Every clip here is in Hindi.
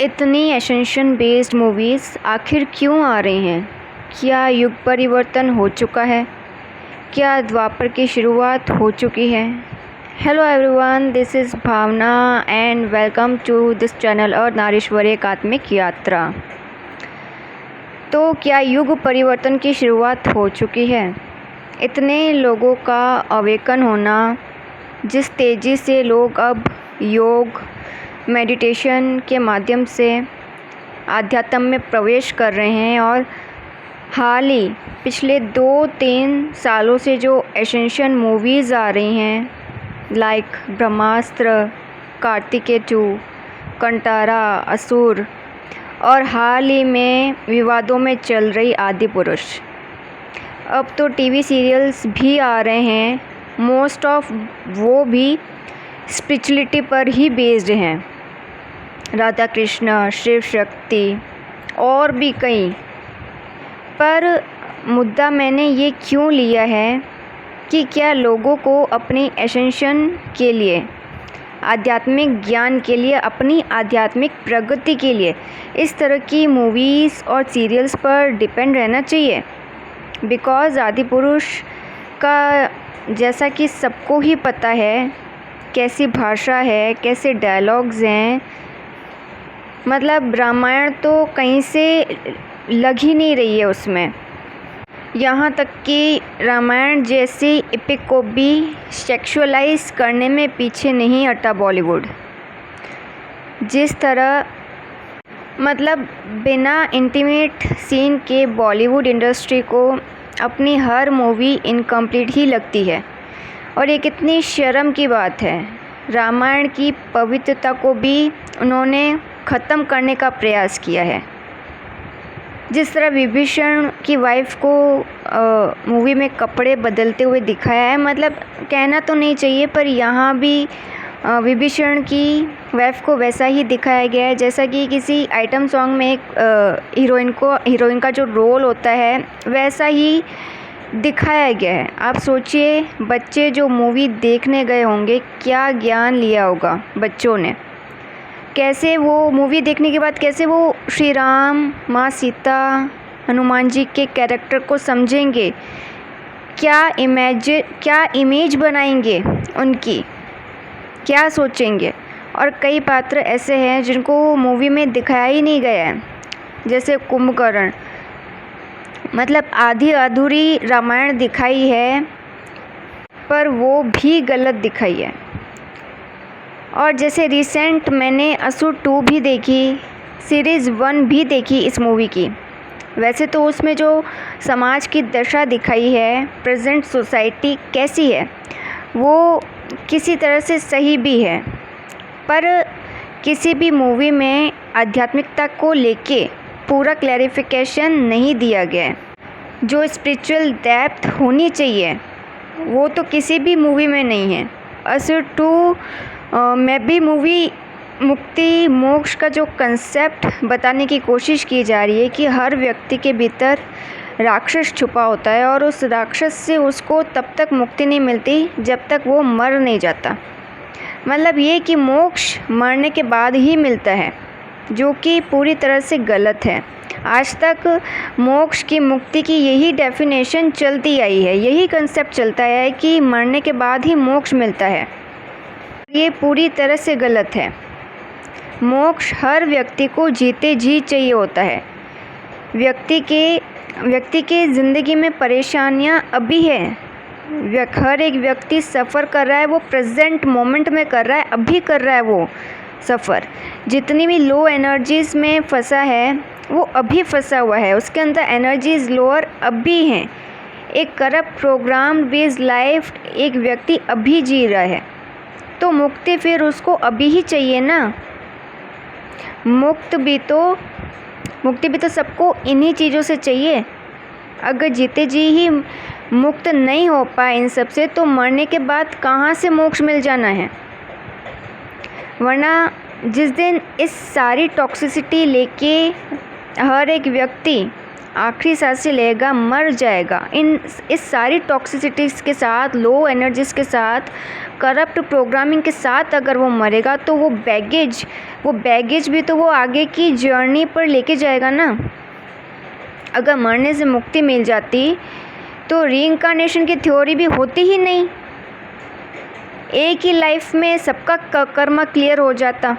इतनी एसेंशन बेस्ड मूवीज़ आखिर क्यों आ रही हैं? क्या युग परिवर्तन हो चुका है? क्या द्वापर की शुरुआत हो चुकी है? Hello everyone, this is Bhavna and welcome to this channel और नारीश्वर एकात्मिक यात्रा। तो क्या युग परिवर्तन की शुरुआत हो चुकी है? इतने लोगों का अवेकन होना, जिस तेज़ी से लोग अब योग मेडिटेशन के माध्यम से आध्यात्म में प्रवेश कर रहे हैं और हाल ही पिछले 2-3 सालों से जो एसेंशन मूवीज़ आ रही हैं लाइक ब्रह्मास्त्र, कार्तिकेय 2, कंटारा, असुर और हाल ही में विवादों में चल रही आदिपुरुष। अब तो टीवी सीरियल्स भी आ रहे हैं, मोस्ट ऑफ वो भी स्पिरिचुअलिटी पर ही बेस्ड हैं। राधा कृष्ण, शिव शक्ति और भी कई। पर मुद्दा मैंने ये क्यों लिया है कि क्या लोगों को अपनी एसेंशन के लिए, आध्यात्मिक ज्ञान के लिए, अपनी आध्यात्मिक प्रगति के लिए इस तरह की मूवीज़ और सीरियल्स पर डिपेंड रहना चाहिए? बिकॉज़ आदिपुरुष का जैसा कि सबको ही पता है कैसी भाषा है, कैसे डायलॉग्स हैं, मतलब रामायण तो कहीं से लग ही नहीं रही है उसमें। यहाँ तक कि रामायण जैसी एपिक को भी सेक्सुअलाइज करने में पीछे नहीं हटा बॉलीवुड। जिस तरह मतलब बिना इंटीमेट सीन के बॉलीवुड इंडस्ट्री को अपनी हर मूवी इनकम्प्लीट ही लगती है और ये कितनी शर्म की बात है। रामायण की पवित्रता को भी उन्होंने ख़त्म करने का प्रयास किया है। जिस तरह विभीषण की वाइफ को मूवी में कपड़े बदलते हुए दिखाया है, मतलब कहना तो नहीं चाहिए पर यहाँ भी विभीषण की वाइफ को वैसा ही दिखाया गया है जैसा कि किसी आइटम सॉन्ग में एक हीरोइन का जो रोल होता है वैसा ही दिखाया गया है। आप सोचिए, बच्चे जो मूवी देखने गए होंगे क्या ज्ञान लिया होगा बच्चों ने, कैसे वो मूवी देखने के बाद कैसे वो श्री राम, माँ सीता, हनुमान जी के कैरेक्टर को समझेंगे, क्या इमेज बनाएंगे उनकी, क्या सोचेंगे। और कई पात्र ऐसे हैं जिनको मूवी में दिखाया ही नहीं गया है, जैसे कुंभकर्ण, मतलब आधी अधूरी रामायण दिखाई है पर वो भी गलत दिखाई है। और जैसे रिसेंट मैंने असुर 2 भी देखी, सीरीज़ 1 भी देखी इस मूवी की। वैसे तो उसमें जो समाज की दशा दिखाई है, प्रेजेंट सोसाइटी कैसी है, वो किसी तरह से सही भी है, पर किसी भी मूवी में आध्यात्मिकता को लेके पूरा क्लैरिफिकेशन नहीं दिया गया है। जो स्पिरिचुअल डेप्थ होनी चाहिए वो तो किसी भी मूवी में नहीं है। असुर 2 में भी मूवी मुक्ति मोक्ष का जो कंसेप्ट बताने की कोशिश की जा रही है कि हर व्यक्ति के भीतर राक्षस छुपा होता है और उस राक्षस से उसको तब तक मुक्ति नहीं मिलती जब तक वो मर नहीं जाता। मतलब ये कि मोक्ष मरने के बाद ही मिलता है, जो कि पूरी तरह से गलत है। आज तक मोक्ष की, मुक्ति की यही डेफिनेशन चलती आई है, यही कंसेप्ट चलता है कि मरने के बाद ही मोक्ष मिलता है। ये पूरी तरह से गलत है। मोक्ष हर व्यक्ति को जीते जी चाहिए होता है। व्यक्ति के ज़िंदगी में परेशानियां अभी हैं, हर एक व्यक्ति सफ़र कर रहा है, वो प्रेजेंट मोमेंट में कर रहा है, अभी कर रहा है वो सफ़र। जितनी भी लो एनर्जीज़ में फंसा है वो अभी फंसा हुआ है, उसके अंदर एनर्जीज़ लोअर अभी हैं। एक करप्ट प्रोग्राम बेस्ड लाइफ एक व्यक्ति अभी जी रहा है, तो मुक्ति फिर उसको अभी ही चाहिए ना। मुक्ति भी तो सबको इन्हीं चीज़ों से चाहिए। अगर जीते जी ही मुक्त नहीं हो पाए इन सब से, तो मरने के बाद कहाँ से मोक्ष मिल जाना है। वरना जिस दिन इस सारी टॉक्सिसिटी लेके हर एक व्यक्ति आखिरी सांसें लेगा, मर जाएगा, इस सारी टॉक्सिसिटीज़ के साथ, लो एनर्जीज़ के साथ करप्ट प्रोग्रामिंग के साथ अगर वो मरेगा तो वो बैगेज भी तो वो आगे की जर्नी पर लेके जाएगा ना। अगर मरने से मुक्ति मिल जाती तो रीइंकार्नेशन की थ्योरी भी होती ही नहीं। एक ही लाइफ में सबका कर्म क्लियर हो जाता।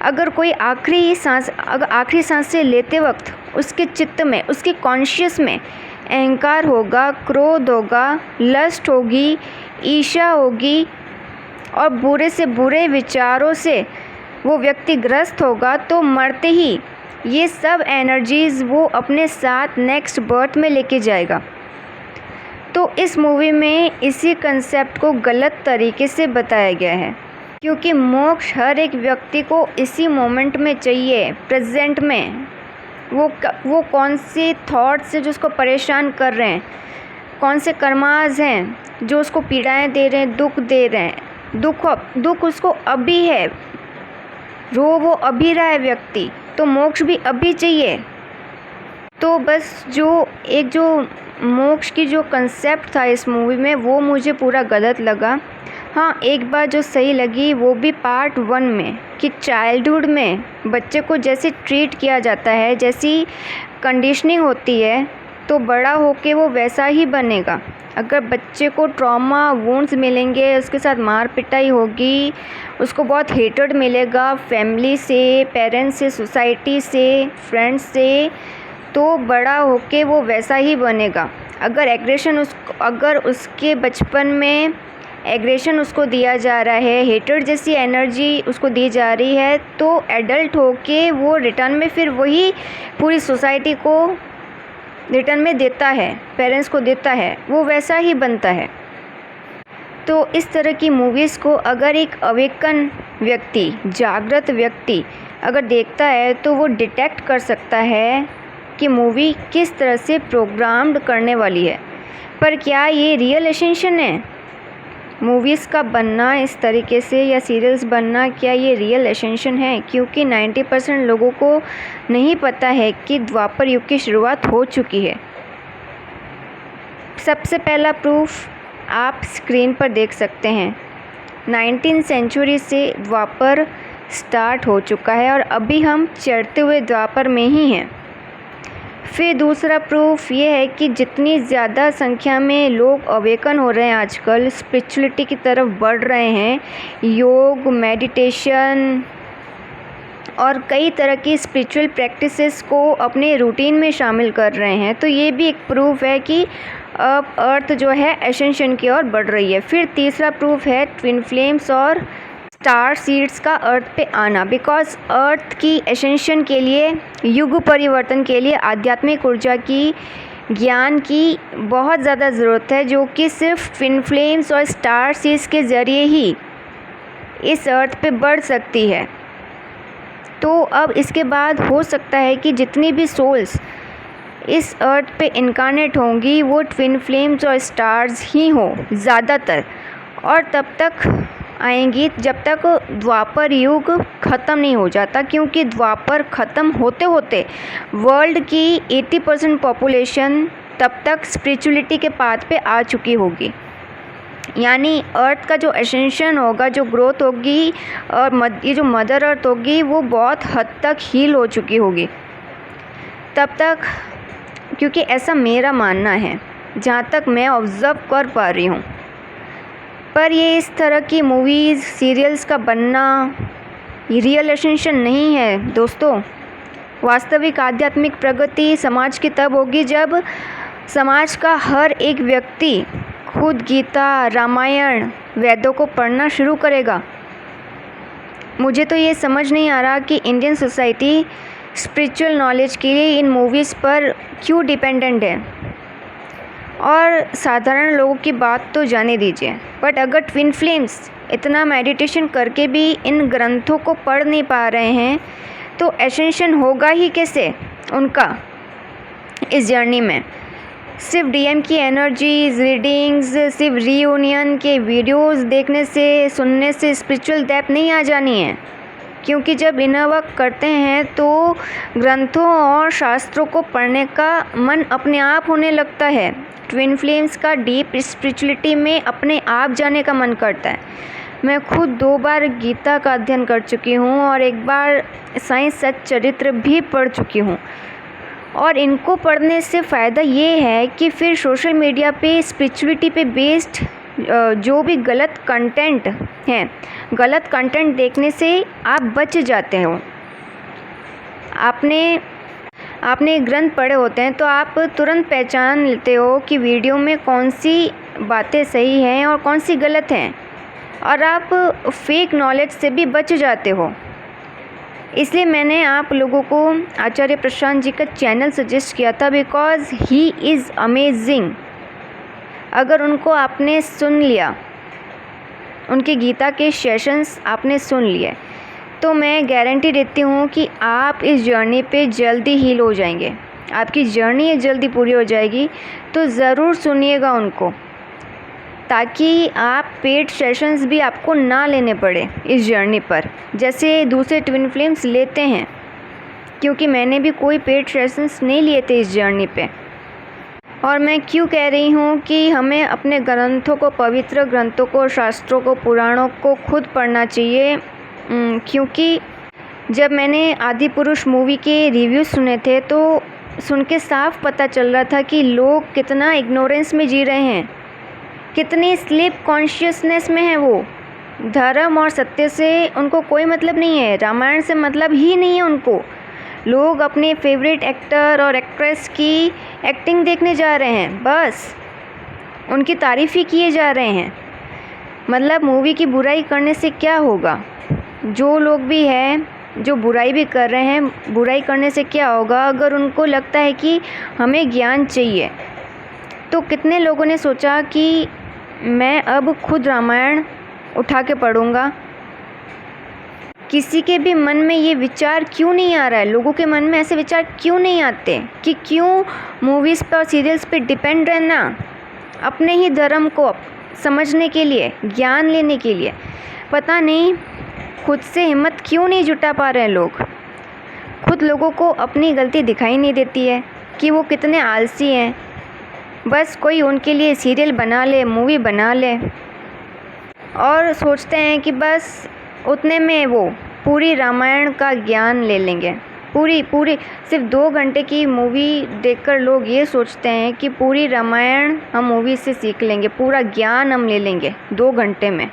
अगर कोई आखिरी सांस से लेते वक्त उसके चित्त में, उसके कॉन्शियस में अहंकार होगा, क्रोध होगा, लस्ट होगी, ईर्ष्या होगी और बुरे से बुरे विचारों से वो व्यक्ति ग्रस्त होगा, तो मरते ही ये सब एनर्जीज़ वो अपने साथ नेक्स्ट बर्थ में लेके जाएगा। तो इस मूवी में इसी कंसेप्ट को गलत तरीके से बताया गया है, क्योंकि मोक्ष हर एक व्यक्ति को इसी मोमेंट में चाहिए, प्रेजेंट में। वो कौन से थॉट्स हैं जो उसको परेशान कर रहे हैं, कौन से कर्मास हैं जो उसको पीड़ाएं दे रहे हैं, दुख दे रहे हैं। दुख उसको अभी है, वो अभी रहा है व्यक्ति, तो मोक्ष भी अभी चाहिए। तो बस जो मोक्ष की जो कंसेप्ट था इस मूवी में, वो मुझे पूरा गलत लगा। हाँ, एक बात जो सही लगी वो भी पार्ट 1 में, कि चाइल्डहुड में बच्चे को जैसे ट्रीट किया जाता है, जैसी कंडीशनिंग होती है, तो बड़ा होके वो वैसा ही बनेगा। अगर बच्चे को ट्रॉमा वुंड्स मिलेंगे, उसके साथ मार पिटाई होगी, उसको बहुत हेटेड मिलेगा फैमिली से, पेरेंट्स से, सोसाइटी से, फ्रेंड्स से, तो बड़ा होके वो वैसा ही बनेगा। अगर उसके बचपन में एग्रेशन उसको दिया जा रहा है, हेटेड जैसी एनर्जी उसको दी जा रही है, तो एडल्ट होके वो रिटर्न में फिर वही पूरी सोसाइटी को रिटर्न में देता है, पेरेंट्स को देता है, वो वैसा ही बनता है। तो इस तरह की मूवीज़ को अगर एक अवेकन व्यक्ति, जागृत व्यक्ति अगर देखता है, तो वो डिटेक्ट कर सकता है कि मूवी किस तरह से प्रोग्राम्ड करने वाली है। पर क्या ये रियल एसेंशन है? मूवीज़ का बनना इस तरीके से या सीरियल्स बनना, क्या ये रियल एसेंशन है? क्योंकि 90% लोगों को नहीं पता है कि द्वापर युग की शुरुआत हो चुकी है। सबसे पहला प्रूफ आप स्क्रीन पर देख सकते हैं। 19th सेंचुरी से द्वापर स्टार्ट हो चुका है और अभी हम चढ़ते हुए द्वापर में ही हैं। फिर दूसरा प्रूफ ये है कि जितनी ज़्यादा संख्या में लोग अवेकन हो रहे हैं आजकल, स्पिरिचुअलिटी की तरफ बढ़ रहे हैं, योग, मेडिटेशन और कई तरह की स्पिरिचुअल प्रैक्टिसेस को अपने रूटीन में शामिल कर रहे हैं, तो ये भी एक प्रूफ है कि अब अर्थ जो है एसेंशन की ओर बढ़ रही है। फिर तीसरा प्रूफ है ट्विन फ्लेम्स और स्टार सीड्स का अर्थ पे आना, बिकॉज अर्थ की एसेंशन के लिए, युग परिवर्तन के लिए आध्यात्मिक ऊर्जा की, ज्ञान की बहुत ज़्यादा ज़रूरत है, जो कि सिर्फ ट्विन फ्लेम्स और स्टार सीड्स के ज़रिए ही इस अर्थ पे बढ़ सकती है। तो अब इसके बाद हो सकता है कि जितनी भी सोल्स इस अर्थ पे इनकारनेट होंगी वो ट्विन फ्लेम्स और स्टार्स ही हों ज़्यादातर, और तब तक आएंगी जब तक द्वापर युग ख़त्म नहीं हो जाता, क्योंकि द्वापर ख़त्म होते होते वर्ल्ड की 80% पॉपुलेशन तब तक स्पिरिचुअलिटी के पाथ पे आ चुकी होगी। यानी अर्थ का जो एसेंशन होगा, जो ग्रोथ होगी और ये जो मदर अर्थ होगी, वो बहुत हद तक हील हो चुकी होगी तब तक, क्योंकि ऐसा मेरा मानना है जहाँ तक मैं ऑब्ज़र्व कर पा रही हूँ। पर ये इस तरह की मूवीज़, सीरियल्स का बनना रियल एसेंशन नहीं है दोस्तों। वास्तविक आध्यात्मिक प्रगति समाज की तब होगी जब समाज का हर एक व्यक्ति खुद गीता, रामायण, वेदों को पढ़ना शुरू करेगा। मुझे तो ये समझ नहीं आ रहा कि इंडियन सोसाइटी स्पिरिचुअल नॉलेज के लिए इन मूवीज़ पर क्यों डिपेंडेंट है। और साधारण लोगों की बात तो जाने दीजिए, बट अगर ट्विन फ्लेम्स इतना मेडिटेशन करके भी इन ग्रंथों को पढ़ नहीं पा रहे हैं, तो एसेंशन होगा ही कैसे उनका इस जर्नी में। सिर्फ डीएम की एनर्जीज, रीडिंग्स, सिर्फ रीयूनियन के वीडियोस देखने से, सुनने से स्पिरिचुअल डेप्थ नहीं आ जानी है। क्योंकि जब इनर वर्क करते हैं तो ग्रंथों और शास्त्रों को पढ़ने का मन अपने आप होने लगता है। ट्विन फ्लेम्स का डीप स्पिरिचुअलिटी में अपने आप जाने का मन करता है। मैं खुद 2 बार गीता का अध्ययन कर चुकी हूँ और 1 बार साईं सच्चरित्र भी पढ़ चुकी हूँ। और इनको पढ़ने से फ़ायदा ये है कि फिर सोशल मीडिया पे स्पिरिचुअलिटी पे बेस्ड जो भी गलत कंटेंट हैं, गलत कंटेंट देखने से आप बच जाते हो। आपने ग्रंथ पढ़े होते हैं तो आप तुरंत पहचान लेते हो कि वीडियो में कौन सी बातें सही हैं और कौन सी गलत हैं, और आप फेक नॉलेज से भी बच जाते हो। इसलिए मैंने आप लोगों को आचार्य प्रशांत जी का चैनल सजेस्ट किया था, बिकॉज़ ही इज़ अमेजिंग। अगर उनको आपने सुन लिया, उनके गीता के सेशंस आपने सुन लिए, तो मैं गारंटी देती हूँ कि आप इस जर्नी पे जल्दी हील हो जाएंगे। आपकी जर्नी जल्दी पूरी हो जाएगी। तो ज़रूर सुनिएगा उनको, ताकि आप पेड सेशंस भी आपको ना लेने पड़े इस जर्नी पर, जैसे दूसरे ट्विन फ्लेम्स लेते हैं। क्योंकि मैंने भी कोई पेड सेशंस नहीं लिए थे इस जर्नी पे। और मैं क्यों कह रही हूँ कि हमें अपने ग्रंथों को, पवित्र ग्रंथों को, शास्त्रों को, पुराणों को खुद पढ़ना चाहिए। क्योंकि जब मैंने आदि पुरुष मूवी के रिव्यूज़ सुने थे तो सुन के साफ पता चल रहा था कि लोग कितना इग्नोरेंस में जी रहे हैं, कितनी स्लीप कॉन्शियसनेस में है वो। धर्म और सत्य से उनको कोई मतलब नहीं है, रामायण से मतलब ही नहीं है उनको। लोग अपने फेवरेट एक्टर और एक्ट्रेस की एक्टिंग देखने जा रहे हैं, बस उनकी तारीफ़ ही किए जा रहे हैं। मतलब मूवी की बुराई करने से क्या होगा? जो लोग भी हैं जो बुराई भी कर रहे हैं, बुराई करने से क्या होगा? अगर उनको लगता है कि हमें ज्ञान चाहिए, तो कितने लोगों ने सोचा कि मैं अब खुद रामायण उठा के पढ़ूँगा। किसी के भी मन में ये विचार क्यों नहीं आ रहा है? लोगों के मन में ऐसे विचार क्यों नहीं आते कि क्यों मूवीज़ पर और सीरियल्स पे डिपेंड रहना अपने ही धर्म को समझने के लिए, ज्ञान लेने के लिए? पता नहीं खुद से हिम्मत क्यों नहीं जुटा पा रहे हैं लोग। खुद लोगों को अपनी गलती दिखाई नहीं देती है कि वो कितने आलसी हैं। बस कोई उनके लिए सीरियल बना ले, मूवी बना ले, और सोचते हैं कि बस उतने में वो पूरी रामायण का ज्ञान ले लेंगे। पूरी सिर्फ 2 घंटे की मूवी देखकर लोग ये सोचते हैं कि पूरी रामायण हम मूवी से सीख लेंगे, पूरा ज्ञान हम ले लेंगे 2 घंटे में।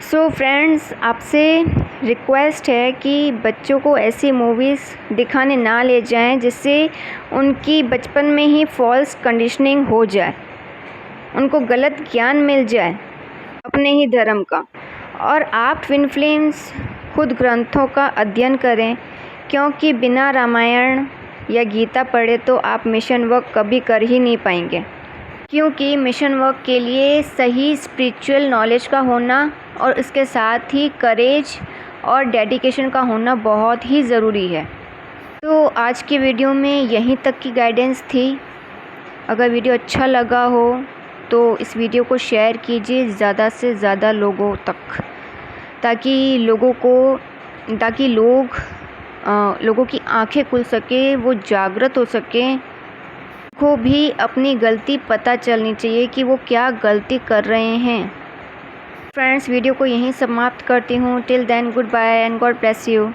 सो फ्रेंड्स, आपसे रिक्वेस्ट है कि बच्चों को ऐसी मूवीज़ दिखाने ना ले जाएं जिससे उनकी बचपन में ही फॉल्स कंडीशनिंग हो जाए, उनको गलत ज्ञान मिल जाए अपने ही धर्म का। और आप ट्विन फ्लेम्स खुद ग्रंथों का अध्ययन करें, क्योंकि बिना रामायण या गीता पढ़े तो आप मिशन वर्क कभी कर ही नहीं पाएंगे। क्योंकि मिशन वर्क के लिए सही स्पिरिचुअल नॉलेज का होना और इसके साथ ही करेज और डेडिकेशन का होना बहुत ही ज़रूरी है। तो आज की वीडियो में यहीं तक की गाइडेंस थी। अगर वीडियो अच्छा लगा हो तो इस वीडियो को शेयर कीजिए ज़्यादा से ज़्यादा लोगों तक, ताकि लोगों की आंखें खुल सके, वो जागृत हो सके, को भी अपनी गलती पता चलनी चाहिए कि वो क्या गलती कर रहे हैं। फ्रेंड्स, वीडियो को यहीं समाप्त करती हूँ। Till then, goodbye and God bless you.